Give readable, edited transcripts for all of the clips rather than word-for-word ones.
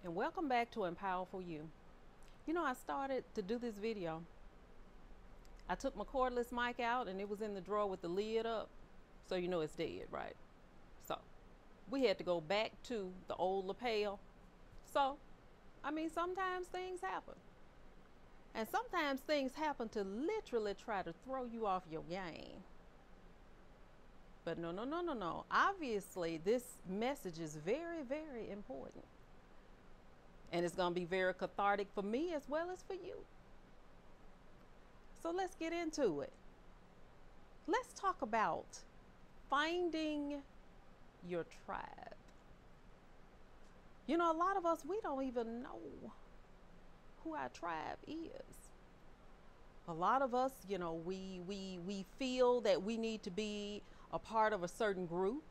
And welcome back to Empowerful You. You know, I started to do this video. I took my cordless mic out and it was in the drawer with the lid up. So you know it's dead, right? So we had to go back to the old lapel. So, sometimes things happen. And sometimes things happen to literally try to throw you off your game. But no, no, no, no, no. Obviously, this message is very, very important. And it's going to be very cathartic for me as well as for you. So let's get into it. Let's talk about finding your tribe. You know, a lot of us, we don't even know who our tribe is. A lot of us, you know, we feel that we need to be a part of a certain group,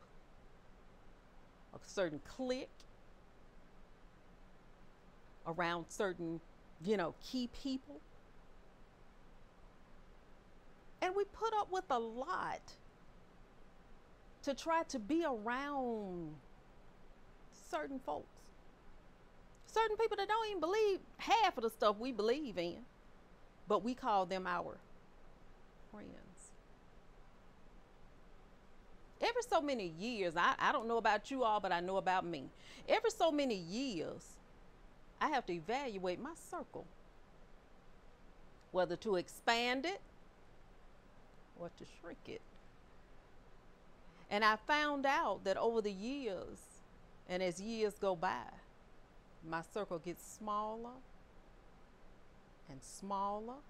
a certain clique, around certain, key people. And we put up with a lot to try to be around certain folks. Certain people that don't even believe half of the stuff we believe in, but we call them our friends. Every so many years, I don't know about you all, but I know about me. Every so many years, I have to evaluate my circle, whether to expand it or to shrink it. And I found out that over the years, and as years go by, my circle gets smaller and smaller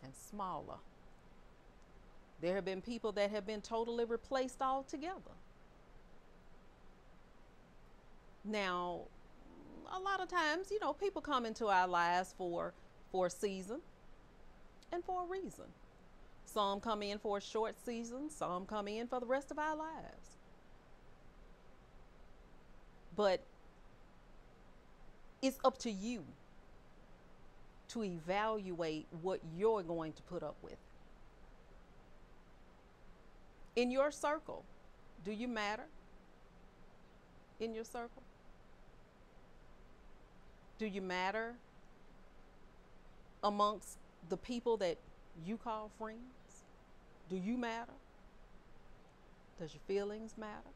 and smaller. There have been people that have been totally replaced altogether. Now, a lot of times, people come into our lives for a season and for a reason. Some come in for a short season, some come in for the rest of our lives. But it's up to you to evaluate what you're going to put up with. In your circle, do you matter? In your circle? Do you matter amongst the people that you call friends? Do you matter? Does your feelings matter?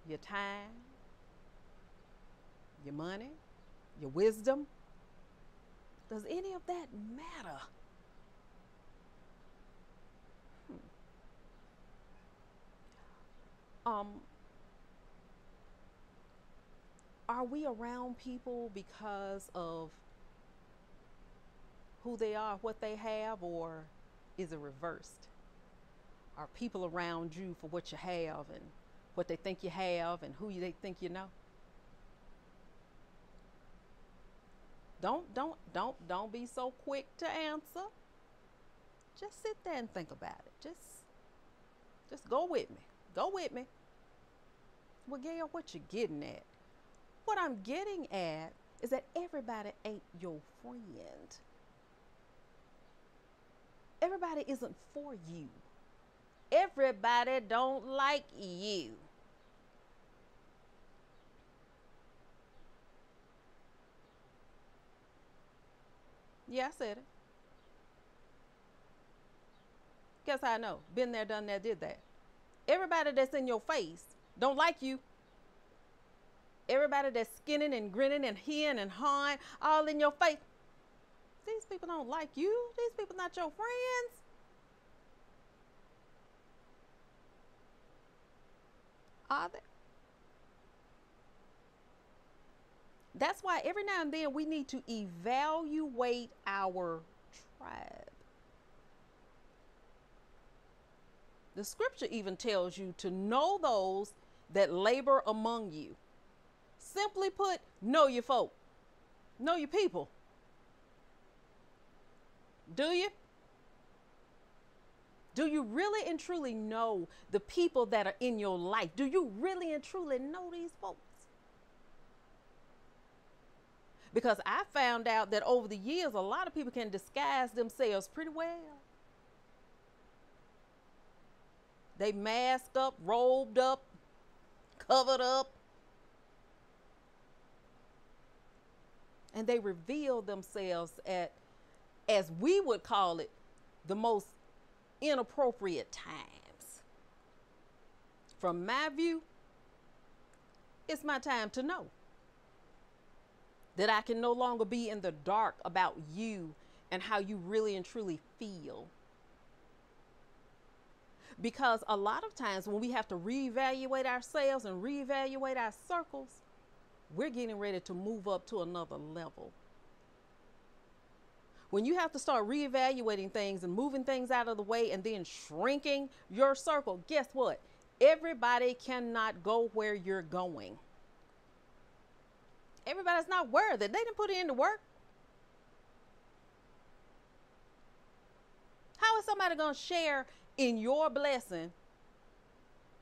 Your time? Your money? Your wisdom? Does any of that matter? Are we around people because of who they are, what they have, or is it reversed? Are people around you for what you have and what they think you have and who they think you know? Don't be so quick to answer. Just sit there and think about it. Just go with me. Go with me. Well, Gail, what you getting at? What I'm getting at is that everybody ain't your friend. Everybody isn't for you. Everybody don't like you. Yeah, I said it. Guess how I know? Been there, done that, did that. Everybody that's in your face don't like you. Everybody that's skinning and grinning and heeing and hawing all in your face. These people don't like you. These people not your friends. Are they? That's why every now and then we need to evaluate our tribe. The scripture even tells you to know those that labor among you. Simply put, know your folk. Know your people. Do you? Do you really and truly know the people that are in your life? Do you really and truly know these folks? Because I found out that over the years, a lot of people can disguise themselves pretty well. They masked up, robed up, covered up. And they reveal themselves at, as we would call it, the most inappropriate times. From my view, it's my time to know that I can no longer be in the dark about you and how you really and truly feel. Because a lot of times when we have to reevaluate ourselves and reevaluate our circles, we're getting ready to move up to another level. When you have to start reevaluating things and moving things out of the way and then shrinking your circle, guess what? Everybody cannot go where you're going. Everybody's not worth it. They didn't put in the work. How is somebody going to share in your blessing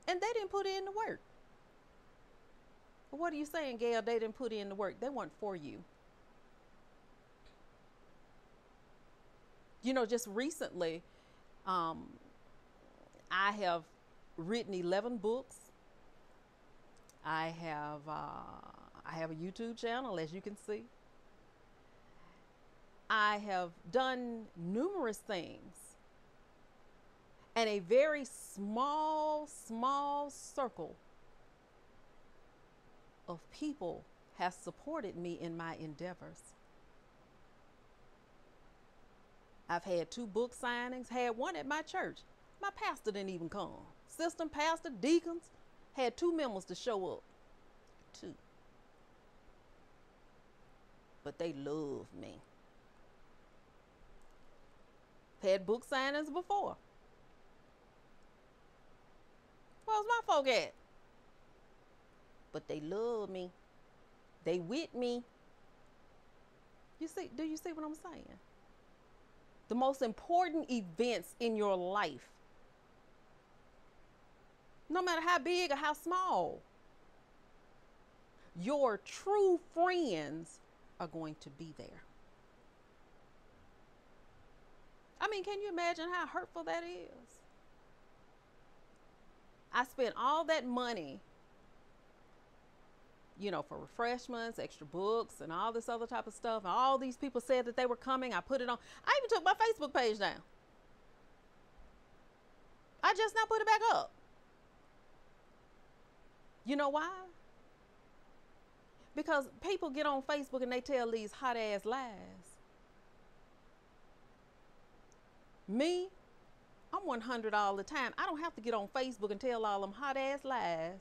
and they didn't put in the work? But what are you saying, Gail? They didn't put in the work. They weren't for you. You know, just recently, I have written 11 books. I have a YouTube channel, as you can see. I have done numerous things. And a very small circle of people has supported me in my endeavors. I've had 2 book signings, had one at my church. My pastor didn't even come. Assistant pastor, deacons, had 2 members to show up. 2. But they love me. Had book signings before. Where's my folk at? But they love me. They with me. You see, do you see what I'm saying? The most important events in your life, no matter how big or how small, your true friends are going to be there. I mean, can you imagine how hurtful that is? I spent all that money, you know, for refreshments, extra books, and all this other type of stuff. And all these people said that they were coming. I put it on. I even took my Facebook page down. I just now put it back up. You know why? Because people get on Facebook and they tell these hot ass lies. Me, I'm 100 all the time. I don't have to get on Facebook and tell all them hot ass lies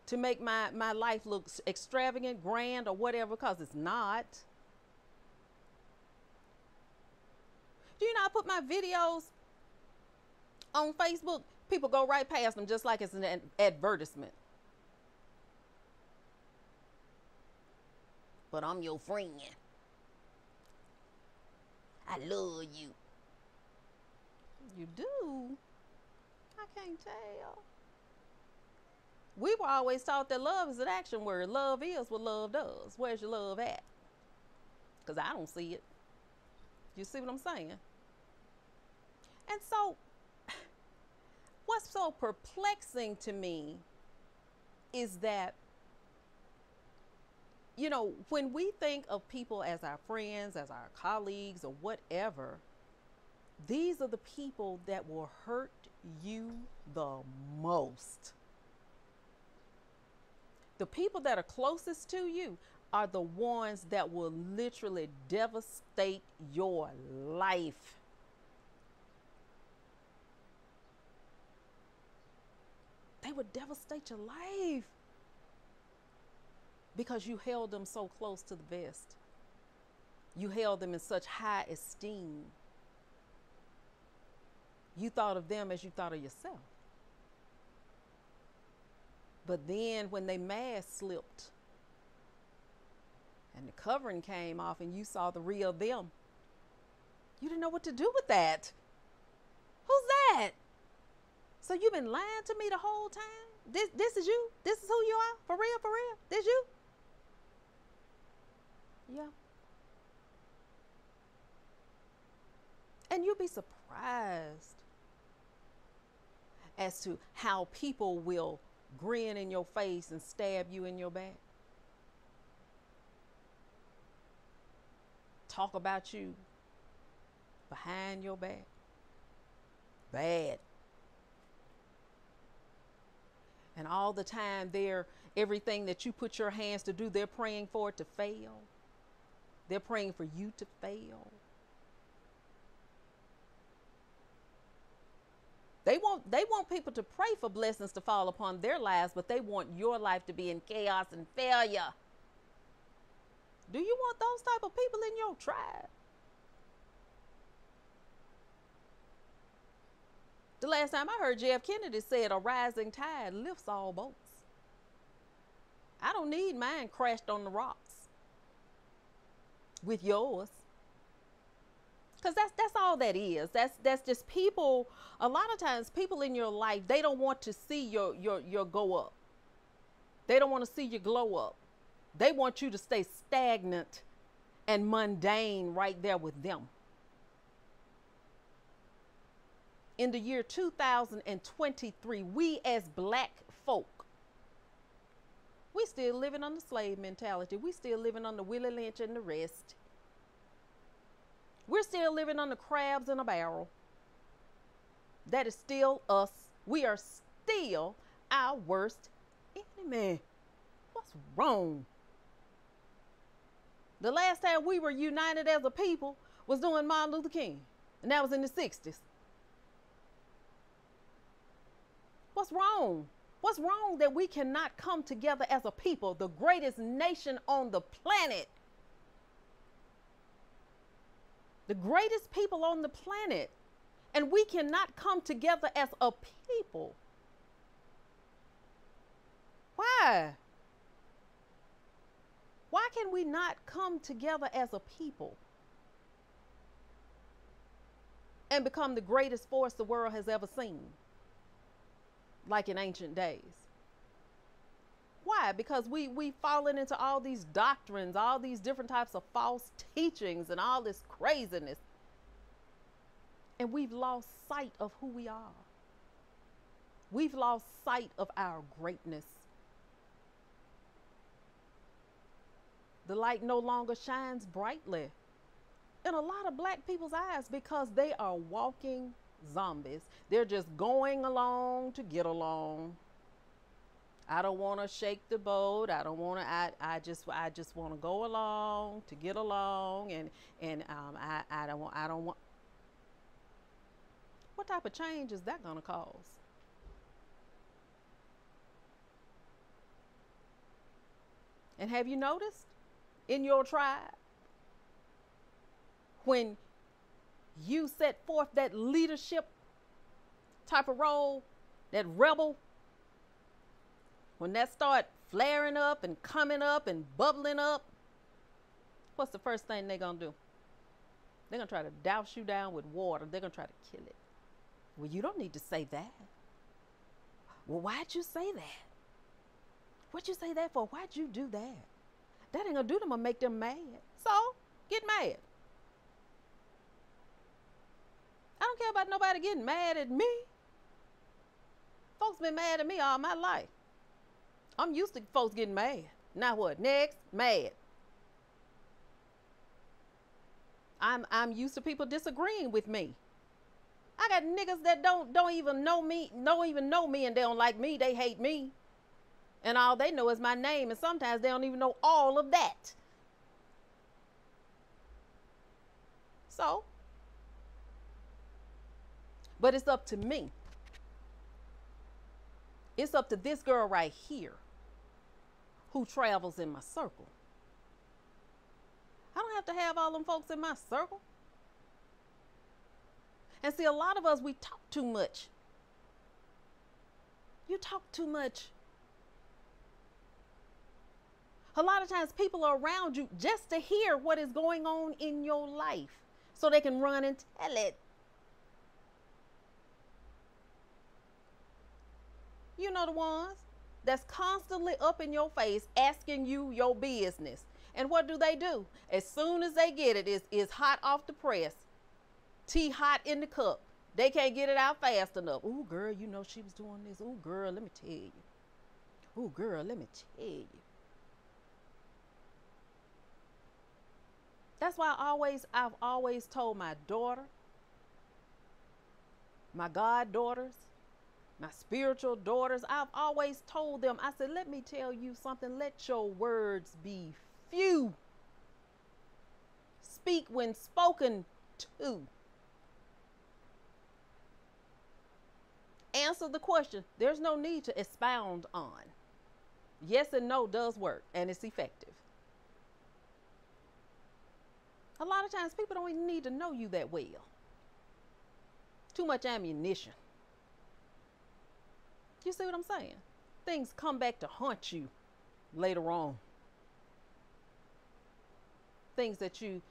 to make my life look extravagant, grand, or whatever, because it's not. Do you know I put my videos on Facebook? People go right past them just like it's an advertisement. But I'm your friend. I love you. You do? I can't tell. We were always taught that love is an action word. Love is what love does. Where's your love at? Because I don't see it. You see what I'm saying? And so, what's so perplexing to me is that, you know, when we think of people as our friends, as our colleagues, or whatever, these are the people that will hurt you the most. The people that are closest to you are the ones that will literally devastate your life. They would devastate your life because you held them so close to the vest. You held them in such high esteem. You thought of them as you thought of yourself. But then when they mask slipped and the covering came off and you saw the real them, you didn't know what to do with that. Who's that? So you've been lying to me the whole time? This is you? This is who you are? For real, for real? This you? Yeah. And you'll be surprised as to how people will grin in your face and stab you in your back. talk about you behind your back. Bad. And all the time everything that you put your hands to do, they're praying for it to fail. They're praying for you to fail. They want people to pray for blessings to fall upon their lives, but they want your life to be in chaos and failure. Do you want those type of people in your tribe? The last time I heard Jeff Kennedy said a rising tide lifts all boats. I don't need mine crashed on the rocks with yours. Because that's all that is. That's just people. A lot of times people in your life, they don't want to see your go up. They don't want to see you glow up. They want you to stay stagnant and mundane right there with them. In the year 2023, we as black folk, we still living under slave mentality. We still living under Willie Lynch and the rest. We're still living under crabs in a barrel. That is still us. We are still our worst enemy. What's wrong? The last time we were united as a people was during Martin Luther King, and that was in the 60s. What's wrong? What's wrong that we cannot come together as a people, the greatest nation on the planet? The greatest people on the planet, and we cannot come together as a people. Why? Why can we not come together as a people and become the greatest force the world has ever seen, like in ancient days? Why? Because we've fallen into all these doctrines, all these different types of false teachings and all this craziness. And we've lost sight of who we are. We've lost sight of our greatness. The light no longer shines brightly in a lot of black people's eyes because they are walking zombies. They're just going along to get along. I don't want to shake the boat. I don't want to. I just want to go along to get along, and I don't want. What type of change is that going to cause? And have you noticed in your tribe when you set forth that leadership type of role, that rebel? When that start flaring up and coming up and bubbling up, what's the first thing they're going to do? They're going to try to douse you down with water. They're going to try to kill it. Well, you don't need to say that. Well, why'd you say that? What'd you say that for? Why'd you do that? That ain't going to do them or make them mad. So, get mad. I don't care about nobody getting mad at me. Folks been mad at me all my life. I'm used to folks getting mad. Now what? Next, mad. I'm used to people disagreeing with me. I got niggas that don't even know me, and they don't like me. They hate me. And all they know is my name, and sometimes they don't even know all of that. So, but it's up to me. It's up to this girl right here who travels in my circle. I don't have to have all them folks in my circle. And see, a lot of us, we talk too much. You talk too much. A lot of times people are around you just to hear what is going on in your life so they can run and tell it. You know the ones that's constantly up in your face asking you your business. And what do? As soon as they get it, it's hot off the press. Tea hot in the cup. They can't get it out fast enough. Ooh, girl, you know she was doing this. Ooh, girl, let me tell you. Ooh, girl, let me tell you. That's why I've always told my daughter, my goddaughters, my spiritual daughters, I've always told them, I said, let me tell you something. Let your words be few. Speak when spoken to. Answer the question. There's no need to expound on. Yes and no does work, and it's effective. A lot of times people don't even need to know you that well. Too much ammunition. You see what I'm saying? Things come back to haunt you later on. Things that you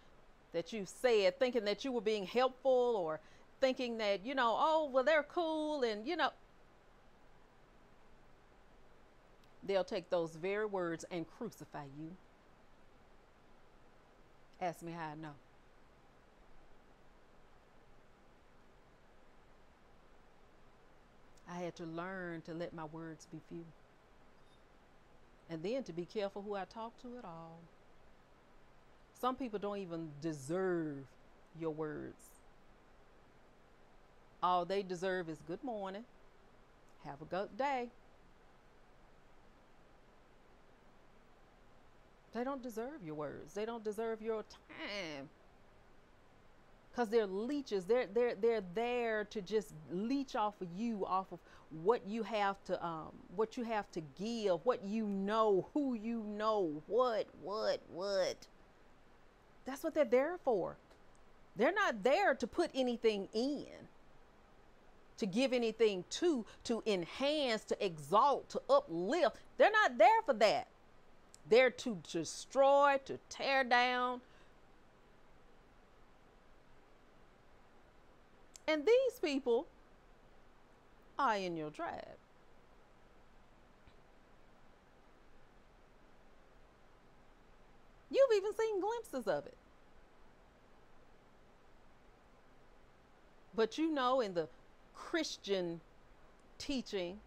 said thinking that you were being helpful, or thinking that, oh, well, they're cool, and they'll take those very words and crucify you. Ask me how I know. I had to learn to let my words be few. And then to be careful who I talk to at all. Some people don't even deserve your words. All they deserve is good morning, have a good day. They don't deserve your words. They don't deserve your time. Because they're leeches. They're there to just leech off of you, off of what you have to give, what you know, who you know, what. That's what they're there for. They're not there to put anything in, to give anything to enhance, to exalt, to uplift. They're not there for that. They're to destroy, to tear down. And these people are in your tribe. You've even seen glimpses of it. But in the Christian teaching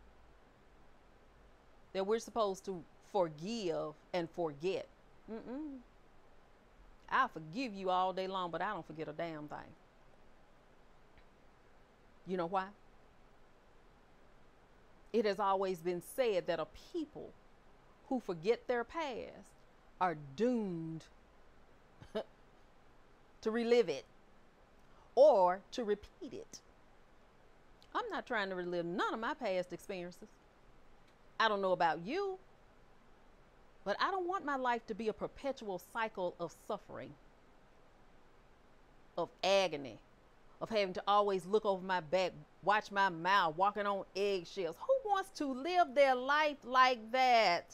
that we're supposed to forgive and forget. I forgive you all day long, but I don't forget a damn thing. You know why? It has always been said that a people who forget their past are doomed to relive it or to repeat it. I'm not trying to relive none of my past experiences. I don't know about you, but I don't want my life to be a perpetual cycle of suffering, of agony, of having to always look over my back, watch my mouth, walking on eggshells. Who wants to live their life like that?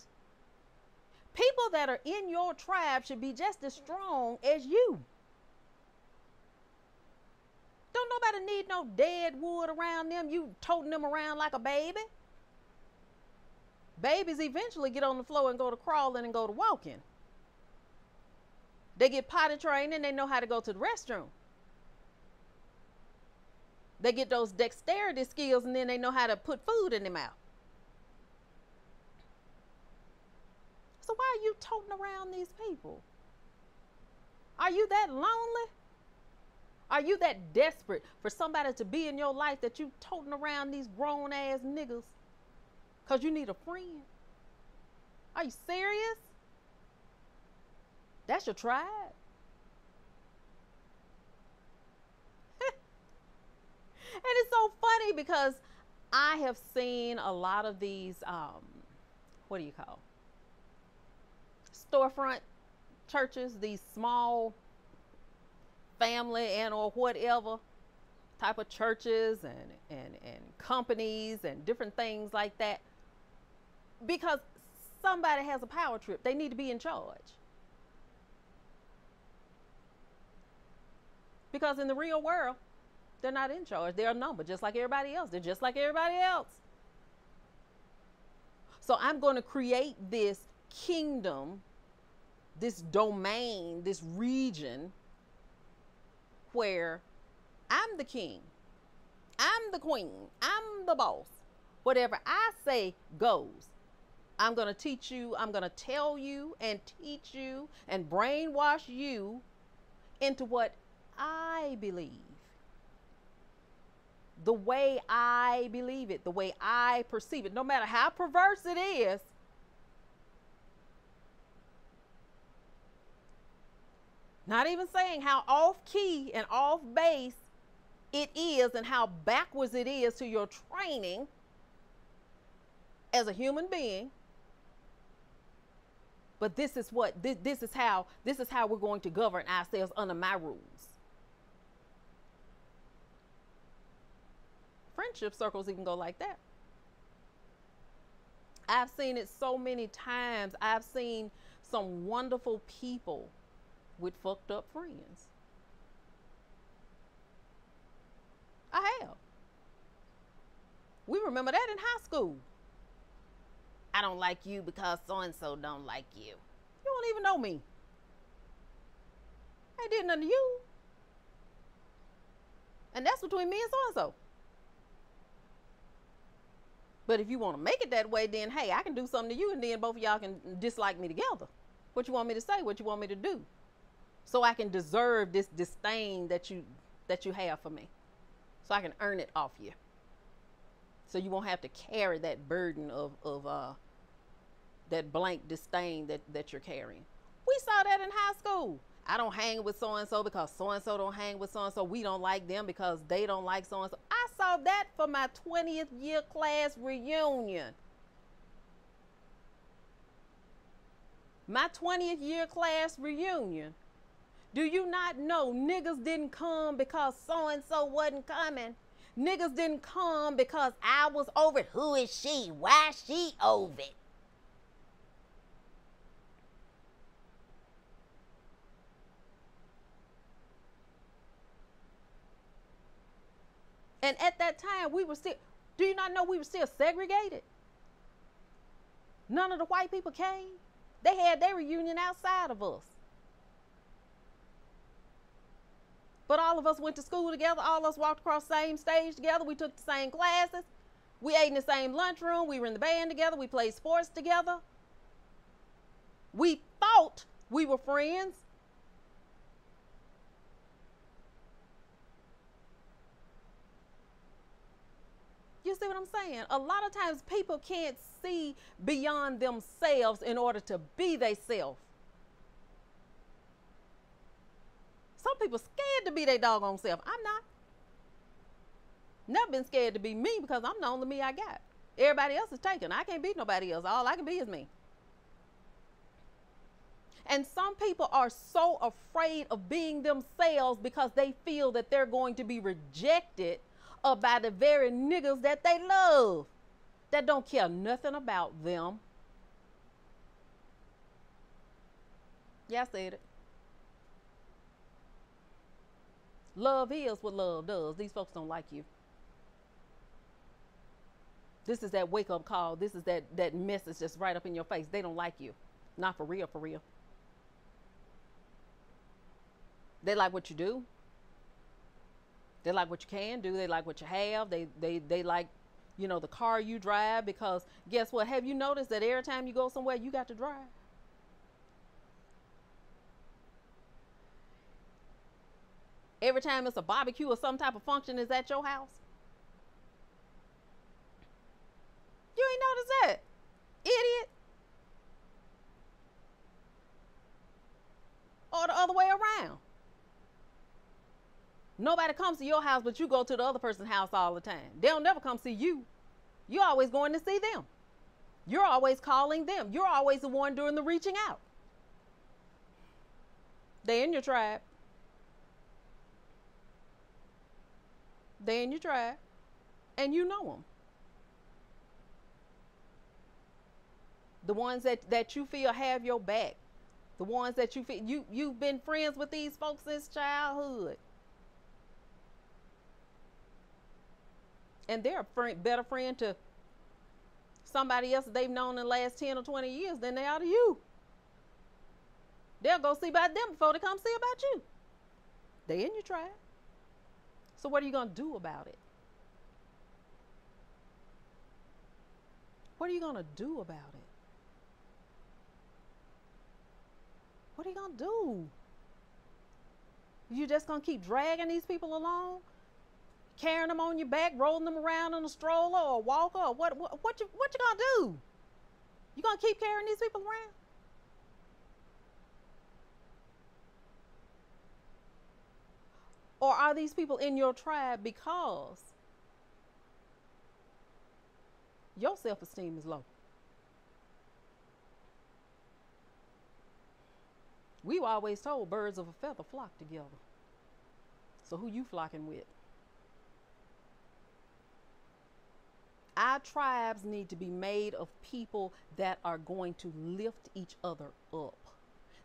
People that are in your tribe should be just as strong as you. Don't nobody need no dead wood around them. You toting them around like a baby. Babies eventually get on the floor and go to crawling and go to walking. They get potty trained and they know how to go to the restroom. They get those dexterity skills and then they know how to put food in their mouth. So why are you toting around these people? Are you that lonely? Are you that desperate for somebody to be in your life that you toting around these grown ass niggas because you need a friend? Are you serious? That's your tribe? And it's so funny because I have seen a lot of these, what do you call? Storefront churches, these small family and or whatever type of churches and companies and different things like that. Because somebody has a power trip. They need to be in charge. Because in the real world, they're not in charge. They're a number, just like everybody else. They're just like everybody else. So I'm going to create this kingdom, this domain, this region where I'm the king, I'm the queen, I'm the boss. Whatever I say goes. I'm going to teach you, I'm going to tell you and teach you and brainwash you into what I believe. The way I believe it, the way I perceive it, no matter how perverse it is. Not even saying how off key and off base it is and how backwards it is to your training as a human being. But this is how we're going to govern ourselves under my rules. Friendship circles even go like that. I've seen it so many times. I've seen some wonderful people with fucked up friends. I have. We remember that in high school. I don't like you because so-and-so don't like you. You don't even know me. I did nothing to you. And that's between me and so-and-so. But if you want to make it that way, then hey, I can do something to you and then both of y'all can dislike me together. What you want me to say, what you want me to do. So I can deserve this disdain that you have for me. So I can earn it off you. So you won't have to carry that burden of that blank disdain that you're carrying. We saw that in high school. I don't hang with so-and-so because so-and-so don't hang with so-and-so. We don't like them because they don't like so-and-so. I saw that for my 20th year class reunion. My 20th year class reunion. Do you not know niggas didn't come because so-and-so wasn't coming? Niggas didn't come because I was over it. Who is she? Why is she over it? And at that time, we were still, do you not know we were still segregated? None of the white people came. They had their reunion outside of us. But all of us went to school together. All of us walked across the same stage together. We took the same classes. We ate in the same lunchroom. We were in the band together. We played sports together. We thought we were friends. You see what I'm saying? A lot of times people can't see beyond themselves in order to be themselves. Some people scared to be their doggone self. I'm not. Never been scared to be me because I'm the only me I got. Everybody else is taken. I can't be nobody else. All I can be is me. And some people are so afraid of being themselves because they feel that they're going to be rejected by the very niggas that they love, that don't care nothing about them. Yeah, I said it. Love is what love does. These folks don't like you. This is that wake-up call. This is that message that's right up in your face. They don't like you. Not for real, for real. They like what you do. They like what you can do. They like what you have. They like, you know, the car you drive, because guess what? Have you noticed that every time you go somewhere, you got to drive? Every time it's a barbecue or some type of function is at your house. You ain't noticed that, idiot. Or the other way around. Nobody comes to your house, but you go to the other person's house all the time. They don't never come see you. You're always going to see them. You're always calling them. You're always the one doing the reaching out. They in your tribe. They in your tribe. And you know them. The ones that you feel have your back. The ones that you feel, you've been friends with these folks since childhood. And they're a better friend to somebody else that they've known in the last 10 or 20 years than they are to you. They'll go see about them before they come see about you. They in your tribe. So what are you going to do about it? What are you going to do about it? What are you going to do? You just gonna keep dragging these people along, carrying them on your back, rolling them around in a stroller or a walker, or what you gonna do? You gonna keep carrying these people around? Or are these people in your tribe because your self-esteem is low? We were always told birds of a feather flock together. So who you flocking with? Our tribes need to be made of people that are going to lift each other up,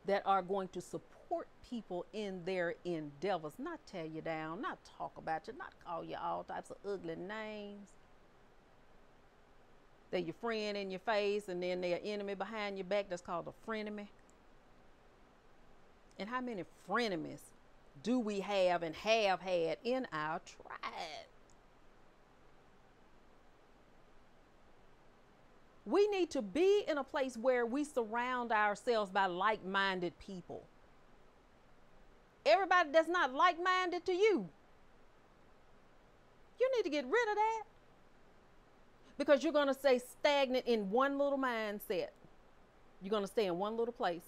that are going to support people in their endeavors, not tear you down, not talk about you, not call you all types of ugly names. They're your friend in your face and then they're an enemy behind your back. That's called a frenemy. And how many frenemies do we have and have had in our tribe? We need to be in a place where we surround ourselves by like-minded people. Everybody that's not like-minded to you, you need to get rid of that, because you're going to stay stagnant in one little mindset. You're going to stay in one little place.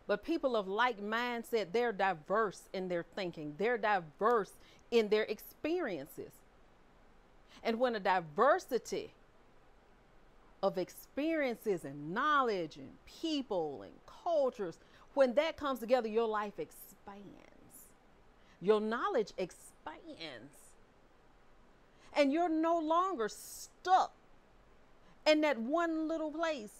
But people of like mindset, they're diverse in their thinking. They're diverse in their experiences. And when a diversity of experiences and knowledge and people and cultures, when that comes together, your life expands. Your knowledge expands. And you're no longer stuck in that one little place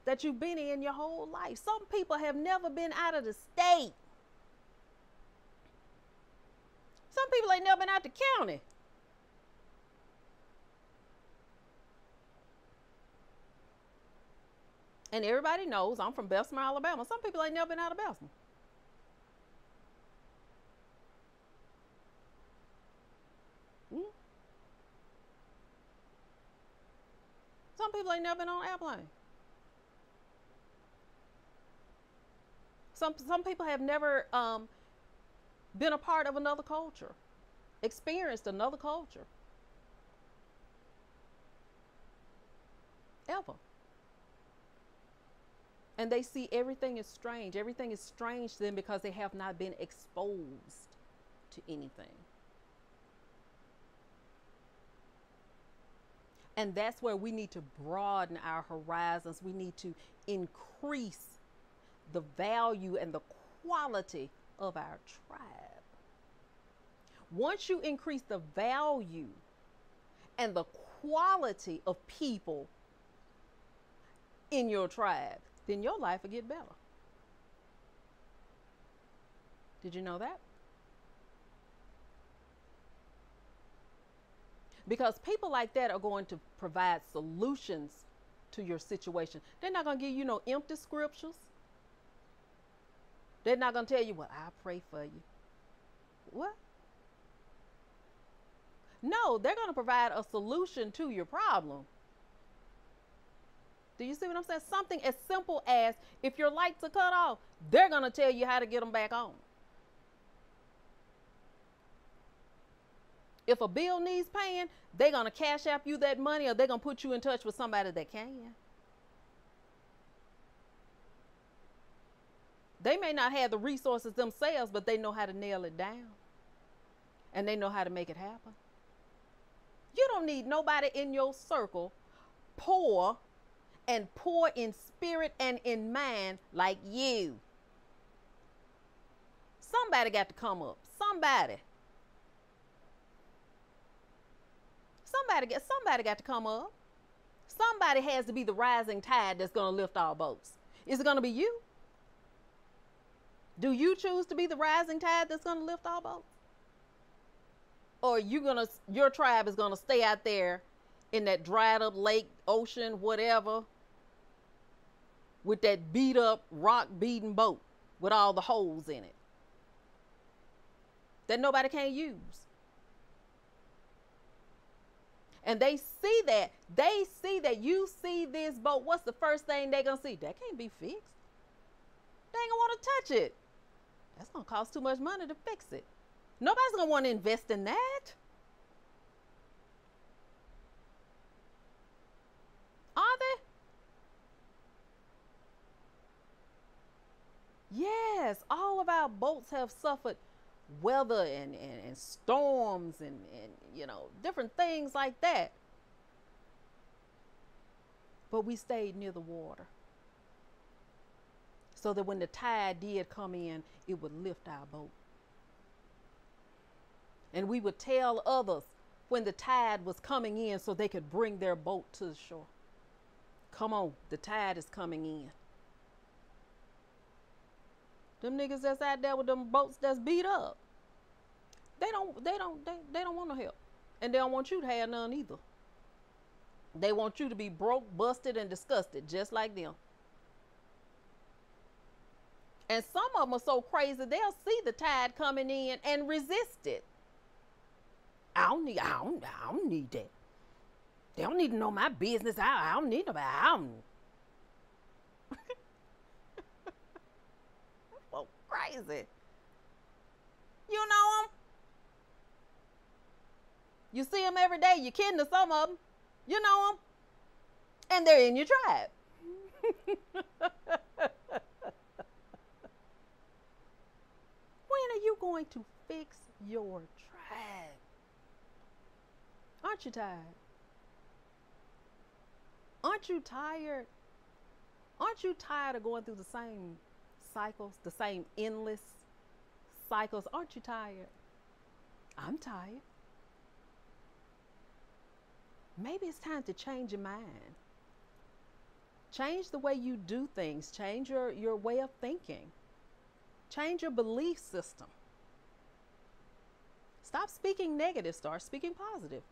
that you've been in your whole life. Some people have never been out of the state. Some people ain't never been out the county. And everybody knows I'm from Bessemer, Alabama. Some people ain't never been out of Bessemer. Some people ain't never been on an airplane. Some people have never been a part of another culture, experienced another culture, ever. And they see everything is strange. Everything is strange to them because they have not been exposed to anything. And that's where we need to broaden our horizons. We need to increase the value and the quality of our tribe. Once you increase the value and the quality of people in your tribe, then your life will get better. Did you know that? Because people like that are going to provide solutions to your situation. They're not going to give you no empty scriptures. They're not going to tell you, well, I pray for you. What? No, they're going to provide a solution to your problem. Do you see what I'm saying? Something as simple as, if your lights are cut off, they're going to tell you how to get them back on. If a bill needs paying, they're going to cash app you that money, or they're going to put you in touch with somebody that can. They may not have the resources themselves, but they know how to nail it down. And they know how to make it happen. You don't need nobody in your circle poor in spirit and in mind like you. Somebody got to come up. Somebody got to come up. Somebody has to be the rising tide that's going to lift all boats. Is it going to be you? Do you choose to be the rising tide that's going to lift all boats? Or your tribe is going to stay out there in that dried up lake, ocean, whatever, with that beat up, rock beaten boat with all the holes in it that nobody can use? And they see that. They see that you see this boat. What's the first thing they're going to see? That can't be fixed. They ain't going to want to touch it. That's going to cost too much money to fix it. Nobody's going to want to invest in that. Are they? Yes, all of our boats have suffered weather and storms and, different things like that. But we stayed near the water so that when the tide did come in, it would lift our boat. And we would tell others when the tide was coming in so they could bring their boat to the shore. Come on, the tide is coming in. Them niggas that's out there with them boats that's beat up, they don't want no help. And they don't want you to have none either. They want you to be broke, busted, and disgusted, just like them. And some of them are so crazy, they'll see the tide coming in and resist it. I don't need that. They don't need to know my business. I don't need nobody. So crazy. You know them. You see them every day. You're kidding to some of them. You know them. And they're in your tribe. When are you going to fix your tribe? Aren't you tired? Aren't you tired? Aren't you tired of going through the same cycles, the same endless cycles? Aren't you tired? I'm tired. Maybe it's time to change your mind. Change the way you do things. Change your way of thinking. Change your belief system. Stop speaking negative, start speaking positive.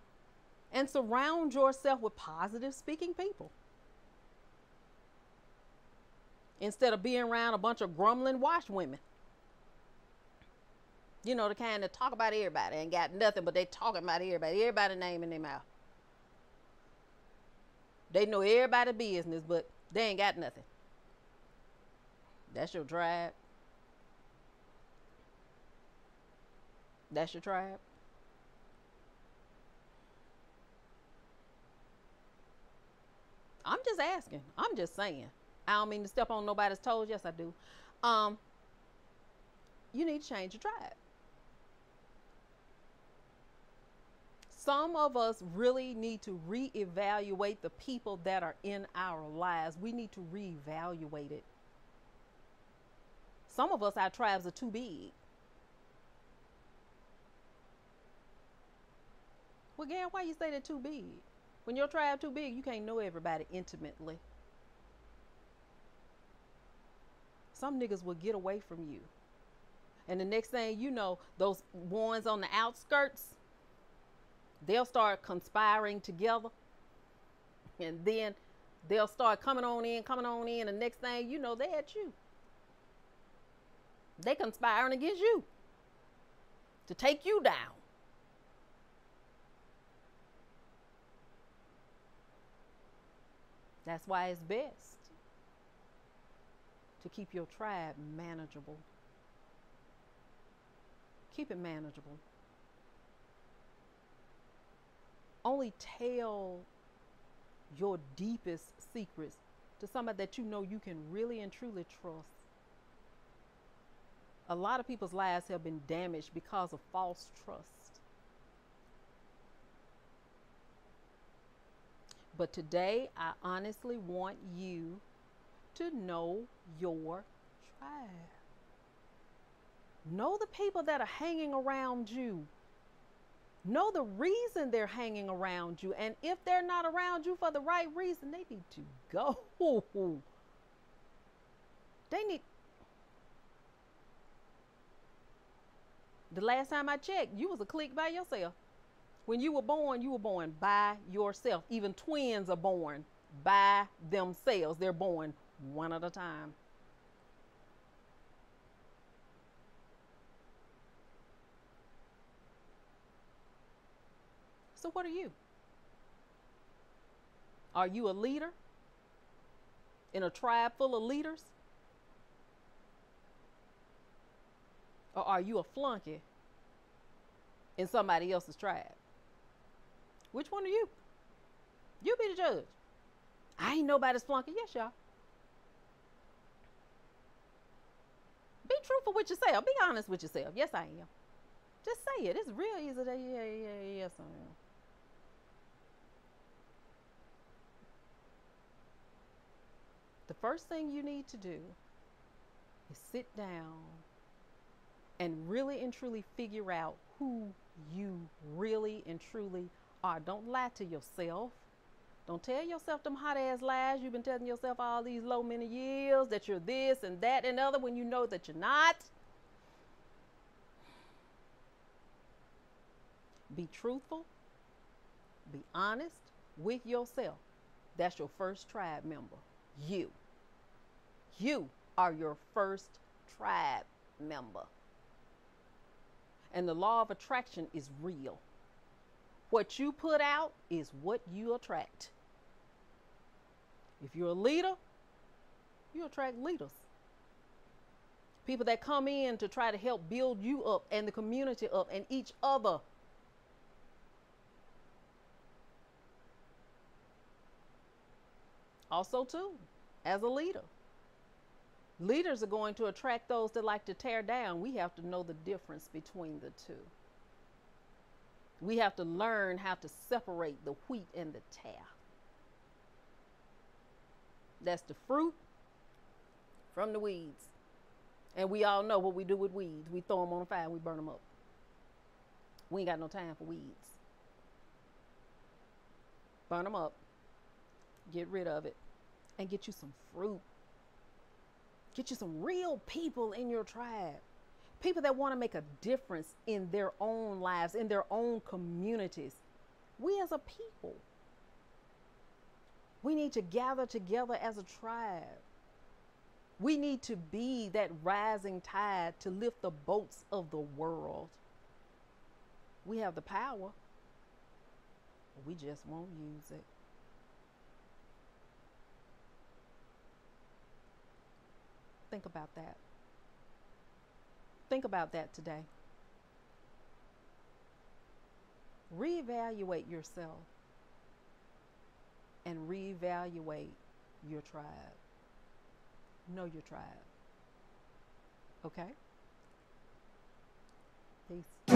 And surround yourself with positive speaking people. Instead of being around a bunch of grumbling wash women. You know, the kind that talk about everybody, ain't got nothing, but they talking about everybody. Everybody name in their mouth. They know everybody's business, but they ain't got nothing. That's your tribe. That's your tribe. I'm just asking. I'm just saying. I don't mean to step on nobody's toes. Yes, I do. You need to change your tribe. Some of us really need to reevaluate the people that are in our lives. We need to reevaluate it. Some of us, our tribes are too big. Well, Gary, why you say they're too big? When your tribe too big, you can't know everybody intimately. Some niggas will get away from you. And the next thing you know, those ones on the outskirts, they'll start conspiring together. And then they'll start coming on in. And the next thing you know, they're at you. They conspiring against you to take you down. That's why it's best to keep your tribe manageable. Keep it manageable. Only tell your deepest secrets to somebody that you know you can really and truly trust. A lot of people's lives have been damaged because of false trust. But today, I honestly want you to know your tribe. Know the people that are hanging around you. Know the reason they're hanging around you. And if they're not around you for the right reason, they need to go. They need. The last time I checked, you was a clique by yourself. When you were born by yourself. Even twins are born by themselves. They're born one at a time. So what are you? Are you a leader in a tribe full of leaders? Or are you a flunky in somebody else's tribe? Which one are you? You be the judge. I ain't nobody's flunky. Yes, y'all. Be truthful with yourself. Be honest with yourself. Yes, I am. Just say it. It's real easy to, yes, I am. The first thing you need to do is sit down and really and truly figure out who you really and truly are. Don't lie to yourself. Don't tell yourself them hot ass lies you've been telling yourself all these low many years, that you're this and that and other, when you know that you're not. Be truthful. Be honest with yourself. That's your first tribe member. You. You are your first tribe member. And the law of attraction is real. What you put out is what you attract. If you're a leader, you attract leaders. People that come in to try to help build you up and the community up and each other. Also, too, as a leader, leaders are going to attract those that like to tear down. We have to know the difference between the two. We have to learn how to separate the wheat and the tare. That's the fruit from the weeds. And we all know what we do with weeds. We throw them on the fire and we burn them up. We ain't got no time for weeds. Burn them up. Get rid of it. And get you some fruit. Get you some real people in your tribe. People that want to make a difference in their own lives, in their own communities. We as a people, we need to gather together as a tribe. We need to be that rising tide to lift the boats of the world. We have the power, but we just won't use it. Think about that. Think about that today. Reevaluate yourself and reevaluate your tribe. Know your tribe. Okay? Peace.